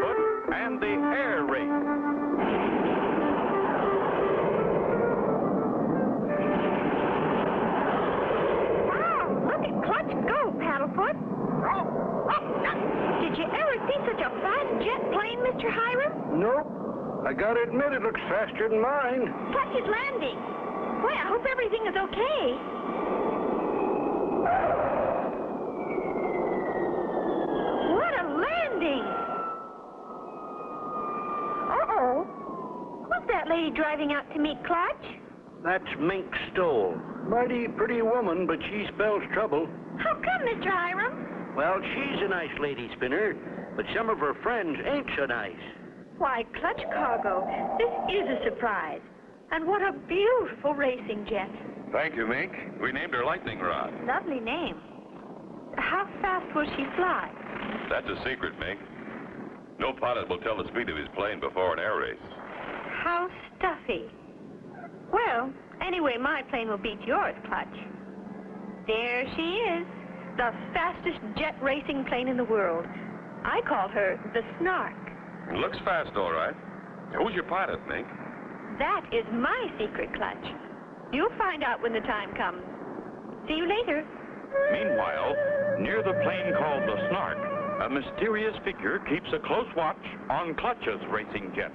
paddlefoot, and the air race. Wow, look at Clutch go, paddlefoot. Did you ever see such a fast jet plane, Mr. Hiram? Nope. I gotta admit it looks faster than mine. Clutch is landing. Boy, I hope everything is okay. What a landing! Uh-oh. Who's that lady driving out to meet Clutch? That's Mink Stoll. Mighty pretty woman, but she spells trouble. How come, Mr. Hiram? Well, she's a nice lady, Spinner, but some of her friends ain't so nice. Why, Clutch Cargo, this is a surprise. And what a beautiful racing jet. Thank you, Mink. We named her Lightning Rod. Lovely name. How fast will she fly? That's a secret, Mink. No pilot will tell the speed of his plane before an air race. How stuffy. Well, anyway, my plane will beat yours, Clutch. There she is, the fastest jet racing plane in the world. I call her the Snark. It looks fast, all right. Who's your pilot, Mink? That is my secret, Clutch. You'll find out when the time comes. See you later. Meanwhile, near the plane called the Snark, a mysterious figure keeps a close watch on Clutch's racing jet.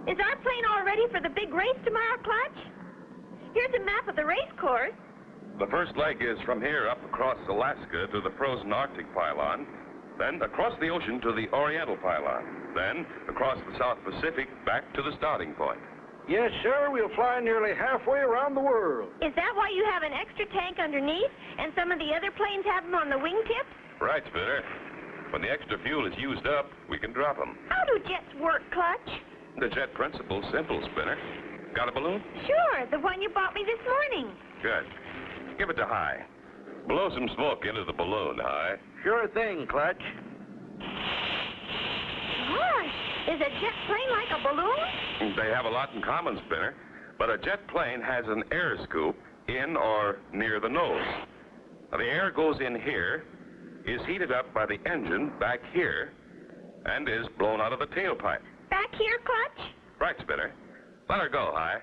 Is our plane all ready for the big race tomorrow, Clutch? Here's a map of the race course. The first leg is from here up across Alaska to the frozen Arctic pylon, then across the ocean to the Oriental pylon, then across the South Pacific back to the starting point. Yes, sir, we'll fly nearly halfway around the world. Is that why you have an extra tank underneath and some of the other planes have them on the wingtips? Right, Spinner. When the extra fuel is used up, we can drop them. How do jets work, Clutch? The jet principle's simple, Spinner. Got a balloon? Sure, the one you bought me this morning. Good. Give it to High. Blow some smoke into the balloon, High. Sure thing, Clutch. Gosh, is a jet plane like a balloon? They have a lot in common, Spinner. But a jet plane has an air scoop in or near the nose. Now, the air goes in here, is heated up by the engine back here, and is blown out of the tailpipe. Back here, Clutch? Right, Spinner. Let her go, High.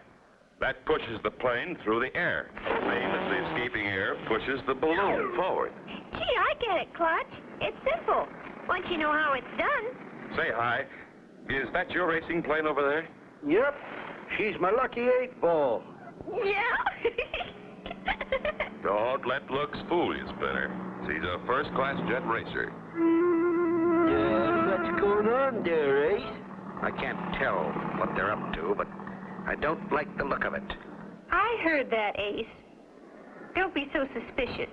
That pushes the plane through the air. Same as the escaping air pushes the balloon forward. Gee, I get it, Clutch. It's simple, once you know how it's done. Say, High, is that your racing plane over there? Yep, she's my lucky 8-ball. Yeah? Don't let looks fool you, Spinner. She's a first-class jet racer. What's going on there, Ace? I can't tell what they're up to, but I don't like the look of it. I heard that, Ace. Don't be so suspicious.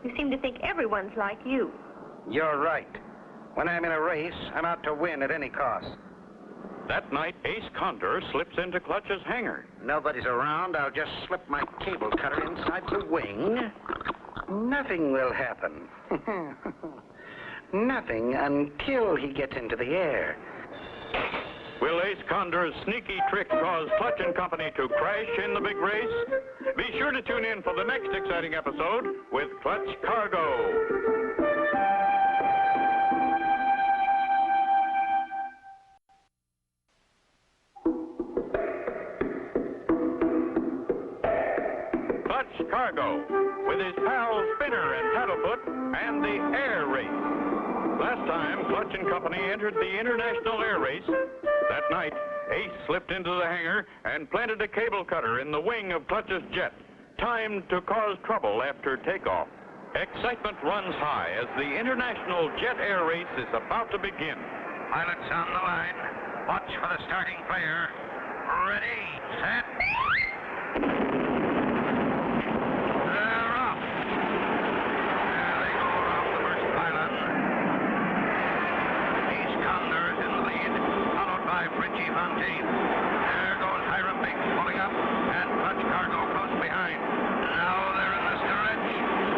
You seem to think everyone's like you. You're right. When I'm in a race, I'm out to win at any cost. That night, Ace Condor slips into Clutch's hangar. Nobody's around. I'll just slip my cable cutter inside the wing. Nothing will happen. Nothing until he gets into the air. Will Ace Condor's sneaky trick cause Clutch and Company to crash in the big race? Be sure to tune in for the next exciting episode with Clutch Cargo. Clutch Cargo, with his pals Spinner and Paddlefoot, and the air race. Last time, Clutch and Company entered the International Air Race. That night, Ace slipped into the hangar and planted a cable cutter in the wing of Clutch's jet, timed to cause trouble after takeoff. Excitement runs high as the International Jet Air Race is about to begin. Pilots on the line. Watch for the starting player. Ready, set. They're off. There they go around the first pylon. Ace Condor is in the lead, followed by Fritchie Fontaine. There goes Hiram Mink pulling up, and Clutch Cargo close behind. Now they're in the stretch.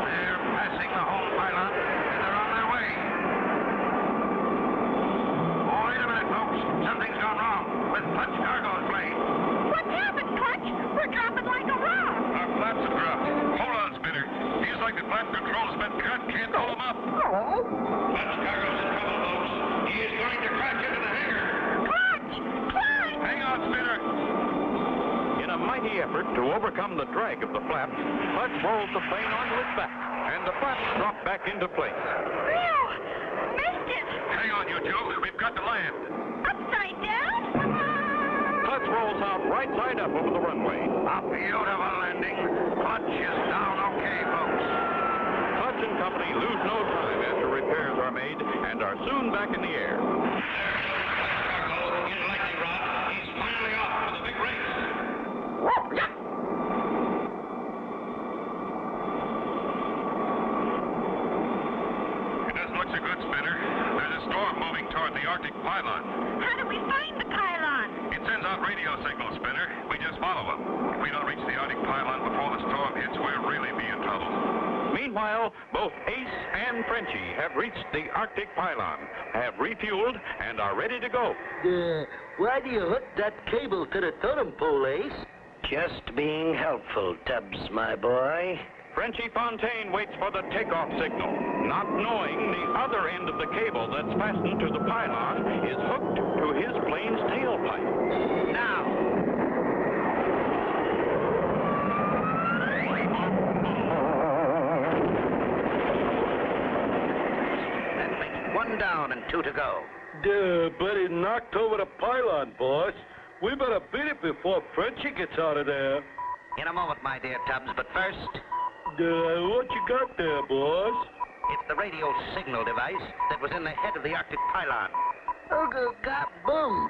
They're passing the home pylon, and they're on their way. Oh, wait a minute, folks. Something's gone wrong with Clutch Cargo's plane. What's happened, Clutch? We're dropping like a rock. Our flaps have dropped. Hold on, Spinner. Feels like the flap control has been cut. Can't pull them up. Oh. Clutch Cargo's in trouble, folks. He is going to crash it mighty effort to overcome the drag of the flaps, Clutch rolls the plane onto its back, and the flaps drop back into place. Phew! Missed it! Hang on, you two. We've got to land. Upside down? Clutch rolls out right side up over the runway. A beautiful landing. Clutch is down okay, folks. Clutch and company lose no time after repairs are made and are soon back in the air. Cargo in lightning rod. He's finally off for the big race. It doesn't look so good, Spinner. There's a storm moving toward the Arctic pylon. How do we find the pylon? It sends out radio signals, Spinner. We just follow them. If we don't reach the Arctic pylon before the storm hits, we'll really be in trouble. Meanwhile, both Ace and Frenchie have reached the Arctic pylon, have refueled, and are ready to go. Why do you hook that cable to the totem pole, Ace? Just being helpful, Tubbs, my boy. Frenchie Fontaine waits for the takeoff signal, not knowing the other end of the cable that's fastened to the pylon is hooked to his plane's tailpipe. Now. That makes one down and two to go. But he knocked over the pylon, boss. We better beat it before Frenchie gets out of there. In a moment, my dear Tubbs, but first, What you got there, boss? it's the radio signal device that was in the head of the Arctic pylon. Oh, God, boom.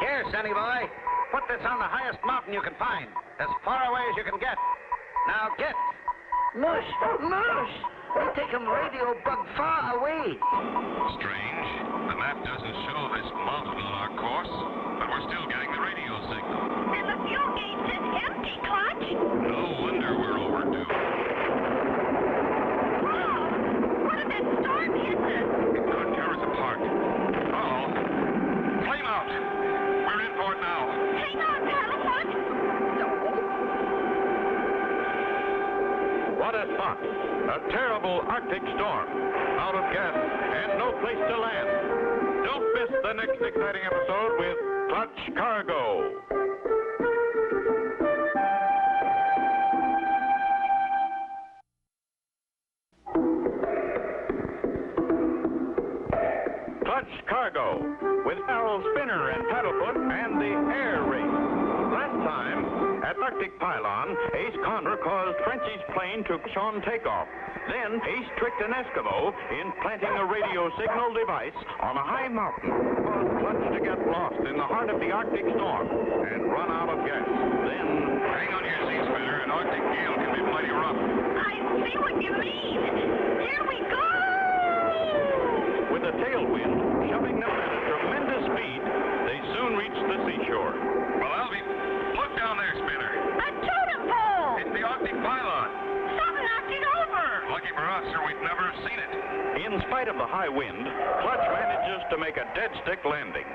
Here, Sonny boy, put this on the highest mountain you can find, as far away as you can get. Now get. Mush, mush. They take him radio bug far away. Strange. The map doesn't show this mountain on our course, but we're still getting the radio signal. And the fuel gauge is empty, Clutch. No wonder we're overdue. Whoa! What if that storm hits us? It could tear us apart. Uh-oh. Flame out. We're in for it now. Hang on, Paddlefoot. What a spot! A terrible Arctic storm. Out of gas and no place to land. Don't miss the next exciting episode with Clutch Cargo. Clutch Cargo with Harold Spinner and Paddlefoot and the air race. Last time, at Arctic Pylon, Ace Condor caused Frenchie's plane to crash on takeoff. Then Ace tricked an Eskimo in planting a radio signal device on a high mountain, caused Clutch to get lost in the heart of the Arctic storm and run out of gas. Then, Hang on here, Sea Spinner. An Arctic gale can be mighty rough. I see what you mean. Here we go! with a tailwind shoving them at a tremendous speed, they soon reached the seashore. Well, Alvy, look down there, Spinner. A totem pole! It's the Arctic pylon. Something knocked it over! Lucky for us, or we'd never have seen it. In spite of the high wind, Clutch manages to make a dead stick landing.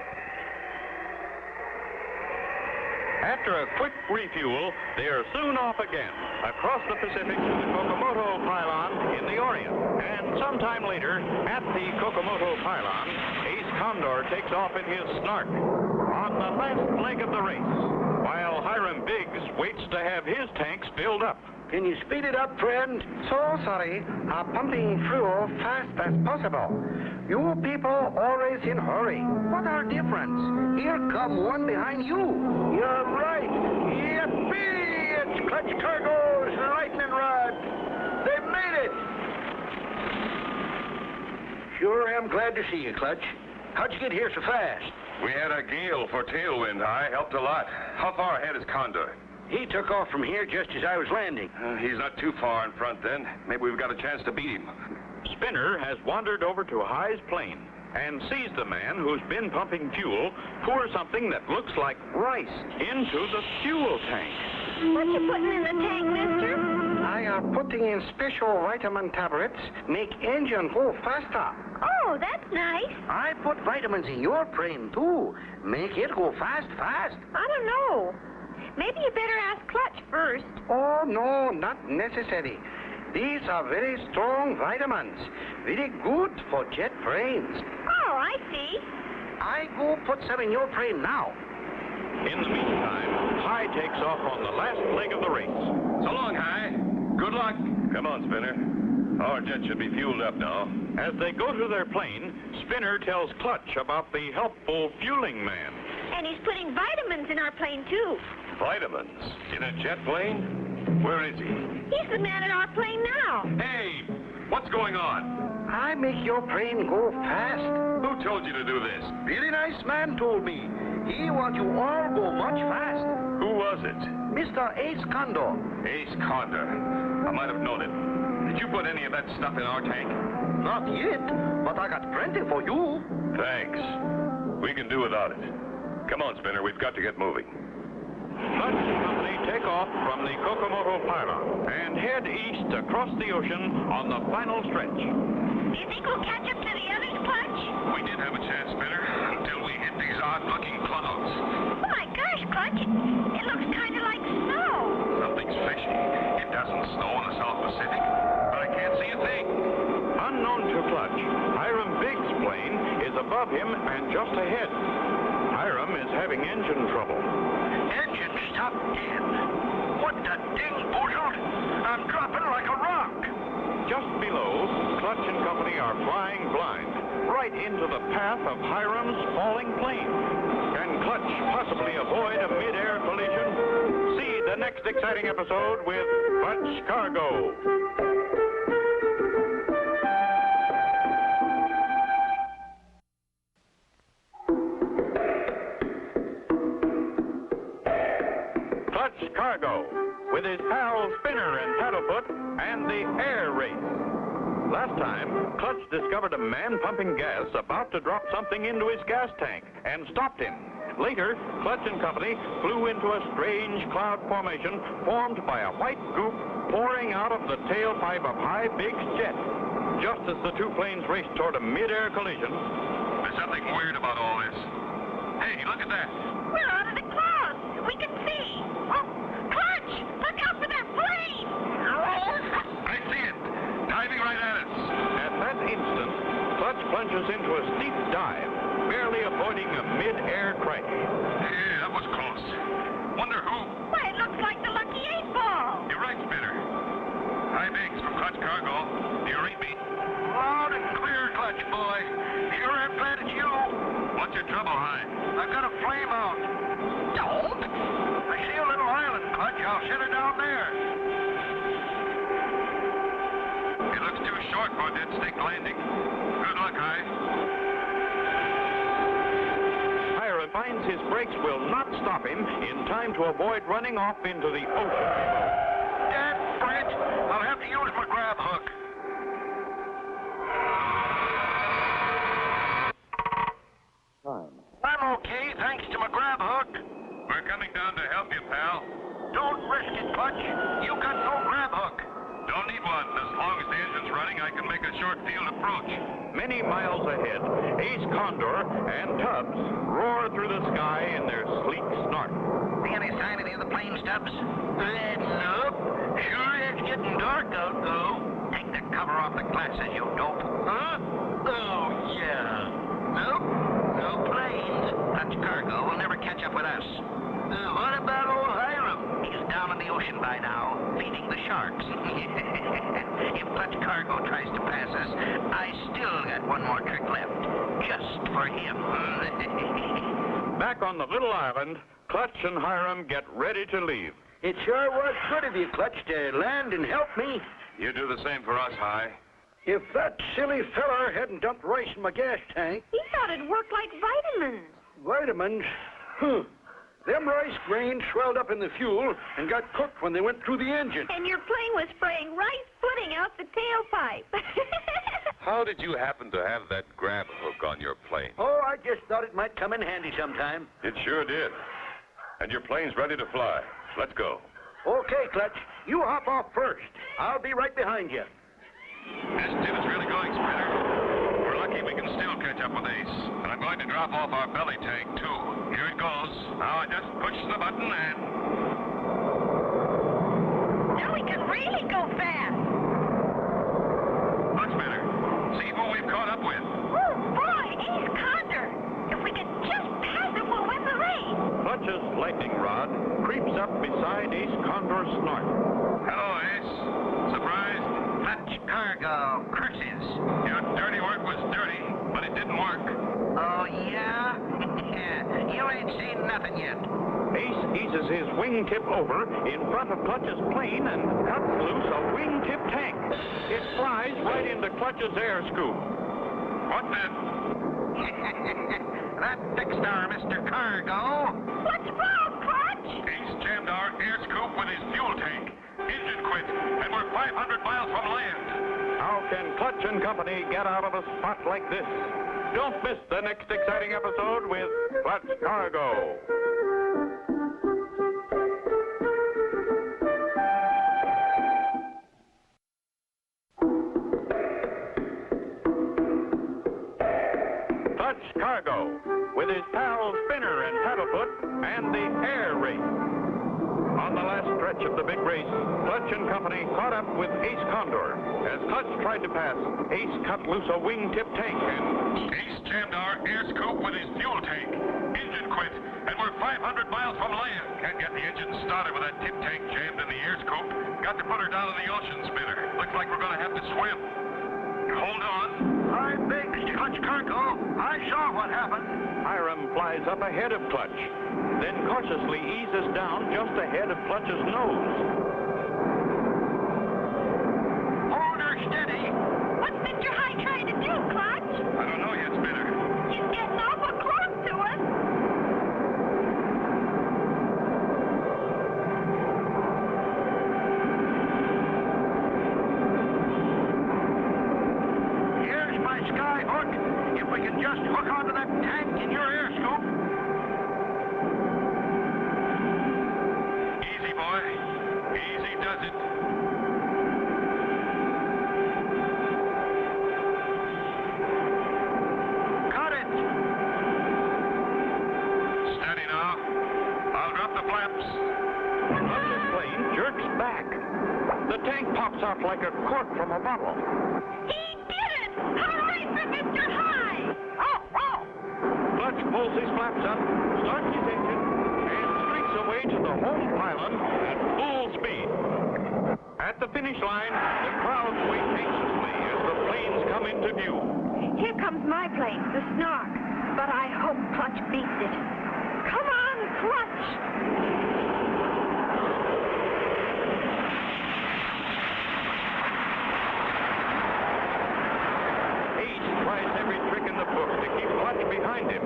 After a quick refuel, they are soon off again, across the Pacific to the Kokomoto pylon in the Orient. And sometime later, at the Kokomoto pylon, Ace Condor takes off in his Snark on the last leg of the race, while Hiram Biggs waits to have his tanks filled up. Can you speed it up, friend? So sorry, are pumping fuel fast as possible. You people always in hurry. What are difference? Here come one behind you. You're right. Yippee! It's Clutch Cargo's lightning rod. They made it. Sure am glad to see you, Clutch. How'd you get here so fast? We had a gale for tailwind high. Helped a lot. How far ahead is Condor? He took off from here just as I was landing. He's not too far in front then. Maybe we've got a chance to beat him. Spinner has wandered over to High's plane and sees the man who's been pumping fuel pour something that looks like rice into the fuel tank. What you putting in the tank, mister? I are putting in special vitamin tablets, make engine go faster. Oh, that's nice. I put vitamins in your plane, too. Make it go fast. I don't know. Maybe you better ask Clutch first. Oh, no, not necessary. These are very strong vitamins. Very good for jet brains. Oh, I see. I go put some in your plane now. In the meantime, High takes off on the last leg of the race. So long, High. Good luck. Come on, Spinner. Our jet should be fueled up now. As they go to their plane, Spinner tells Clutch about the helpful fueling man. And he's putting vitamins in our plane, too. Vitamins? In a jet plane? Where is he? He's the man in our plane now. Hey, what's going on? I make your plane go fast. Who told you to do this? Very nice man told me. He want you all go much fast. Who was it? Mr. Ace Condor. Ace Condor. I might have known it. Did you put any of that stuff in our tank? Not yet, but I got plenty for you. Thanks. We can do without it. Come on, Spinner. We've got to get moving. Clutch and company take off from the Kokomoto pylon and head east across the ocean on the final stretch. Do you think we'll catch up to the others, Clutch? We did have a chance, Spinner, until we hit these odd-looking clouds. Oh, my gosh, Clutch. It looks kind of like snow. Something's fishy. It doesn't snow in the South Pacific, but I can't see a thing. Unknown to Clutch, Hiram Biggs' plane is above him and just ahead. Hiram is having engine trouble. Engine stopped dead. What the ding boozled? I'm dropping like a rock. Just below, Clutch and company are flying blind, right into the path of Hiram's falling plane. Can Clutch possibly avoid a mid-air collision? See the next exciting episode with Clutch Cargo. Clutch Cargo, with his pals Spinner and Paddlefoot, and the air race. Last time, Clutch discovered a man pumping gas about to drop something into his gas tank and stopped him. Later, Clutch and company flew into a strange cloud formation formed by a white goop pouring out of the tailpipe of High Big's jet. Just as the two planes raced toward a mid-air collision, There's something weird about all this. Hey, look at that. We're out of the clouds. We can see. Oh, Clutch, look out for that plane. I see it. Diving right at us. at that instant, Clutch plunges into a steep dive, barely avoiding a mid-air crash. Yeah, that was close. Wonder who? Why, it looks like the Lucky 8-Ball. You're right, Spinner. Hi, Biggs from Clutch Cargo. Do you read me? Loud and clear, Clutch boy. Sure am glad it's you. What's your trouble, Hi? I've got a flame out. Don't. I see a little island, Clutch. I'll set her down there. It looks too short for a dead stick landing. Good luck, Hi. Hiram finds his brakes will not stop him in time to avoid running off into the ocean. Dad, Brent, I'll have to use my grab hook. I'm okay, thanks to my grab hook. We're coming down to help you, pal. Don't risk it, Clutch. You got no grab hook. Don't need one. As long as the engine's running, I can make a short field approach. Many miles ahead, Ace Condor and Tubbs roar through the sky in their sleek snark. See any sign of any of the plane stubs? Nope. Sure it's getting dark out, though. Take the cover off the glasses, you dope. Huh? Oh, yeah. Nope. No planes. Clutch Cargo will never catch up with us. What about old Hiram? He's down in the ocean by now, feeding the sharks. If Clutch Cargo tries to pass us, I still got one more trick left. Just for him. Back on the little island, Clutch and Hiram get ready to leave. It sure was good of you, Clutch, to land and help me. You do the same for us, Hi. If that silly feller hadn't dumped rice in my gas tank, He thought it worked like vitamins. vitamins, them rice grains swelled up in the fuel and got cooked when they went through the engine. And your plane was spraying rice pudding out the tailpipe. How did you happen to have that grab hook on your plane? Oh, I just thought it might come in handy sometime. It sure did. And your plane's ready to fly. Let's go. Okay, Clutch, you hop off first. I'll be right behind you. This tip is really going, Spinner. We're lucky we can still catch up with Ace. And I'm going to drop off our belly tank, too. Here it goes. Now I just push the button and... Now we can really go fast. Look, Spinner. See who we've caught up with. Oh, boy, Ace Condor. If we can just pass him, we'll win the race. Clutch's lightning rod creeps up beside Ace Condor's snort. Hello, Ace. Surprised? Clutch cargo, curses. Your dirty work was dirty, but it didn't work. Oh, yeah? You ain't seen nothing yet. Ace eases his wingtip over in front of Clutch's plane and cuts loose a wingtip tank. It flies right into Clutch's air scoop. What the? That fixed our Mr. Cargo. What's wrong, Clutch? Ace jammed our air scoop with his fuel tank. Engine quit, and we're 500 miles from land. How can Clutch and Company get out of a spot like this? Don't miss the next exciting episode with Clutch Cargo. Clutch Cargo, with his pals Spinner and Paddlefoot, and the air race. On the last stretch of the big race, Clutch and Company caught up with Ace Condor. As Clutch tried to pass, Ace cut loose a wingtip tank and... Ace jammed our air scoop with his fuel tank. Engine quit, and we're 500 miles from land. Can't get the engine started with that tip tank jammed in the air scoop. Got to put her down in the ocean, Spinner. Looks like we're going to have to swim. Hold on. I beg, Mr. Clutch Cargo. I saw what happened. Hiram flies up ahead of Clutch, then cautiously eases down just ahead of Clutch's nose. Hold her steady. What's Mr. High trying to do, Clutch? I don't know yet, Spinner. He's getting awful close to us. Here's my sky hook. If we can just hook onto that tank in your air scoop. Easy, boy. Easy does it. Got it. Steady now. I'll drop the flaps. Clutch's plane jerks back. The tank pops out like a cork from a bottle. He did it! Hooray for Mr. High! Oh, oh! Clutch pulls his flaps up, starts his engine, and streaks away to the home pylon at full speed. At the finish line, the crowd wait anxiously as the planes come into view. Here comes my plane, the Snark. But I hope Clutch beats it. Come on, Clutch! Ace tries every trick in the book to keep Clutch behind him.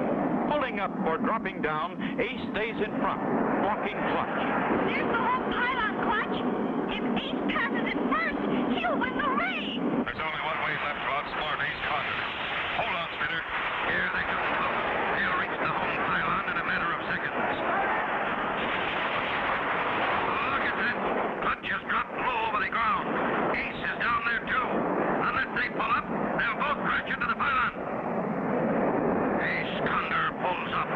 Pulling up or dropping down, Ace stays in front, walking Clutch. There's the whole pylon, Clutch. If Ace passes it first, he'll win the race. There's only one way left to outsmart Ace Condor. Hold on, Spinner. Here they come. They'll reach the home pylon in a matter of seconds. Look at that. Clutch just dropped low over the ground. Ace is down there, too. Unless they pull up, they'll both crash into the pylon. Ace Condor pulls up.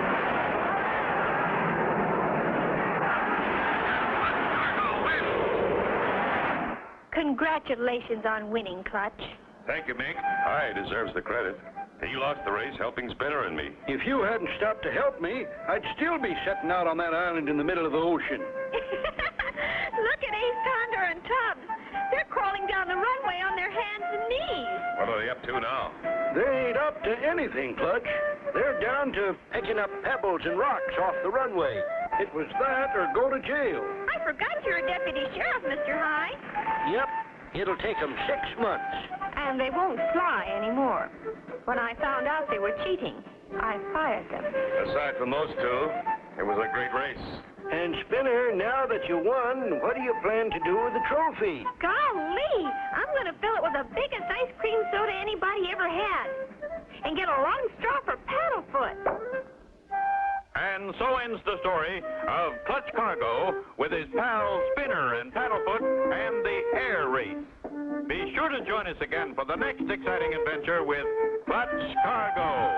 Clutch Cargo wins. Congratulations on winning, Clutch. Thank you, Mink. High deserves the credit. He lost the race helping Spinner and me. If you hadn't stopped to help me, I'd still be sitting out on that island in the middle of the ocean. Look at Ace Condor and Tubbs. They're crawling down the runway on their hands and knees. What are they up to now? They ain't up to anything, Clutch. They're down to picking up pebbles and rocks off the runway. It was that or go to jail. I forgot you're a deputy sheriff, Mr. High. Yep, it'll take 'em 6 months. And they won't fly anymore. When I found out they were cheating, I fired them. Aside from those two, it was a great race. And Spinner, now that you won, what do you plan to do with the trophy? Golly, I'm going to fill it with the biggest ice cream soda anybody ever had. And get a long straw for Paddlefoot. And so ends the story of Clutch Cargo with his pals Spinner and Paddlefoot and the air race. Be sure to join us again for the next exciting adventure with Clutch Cargo.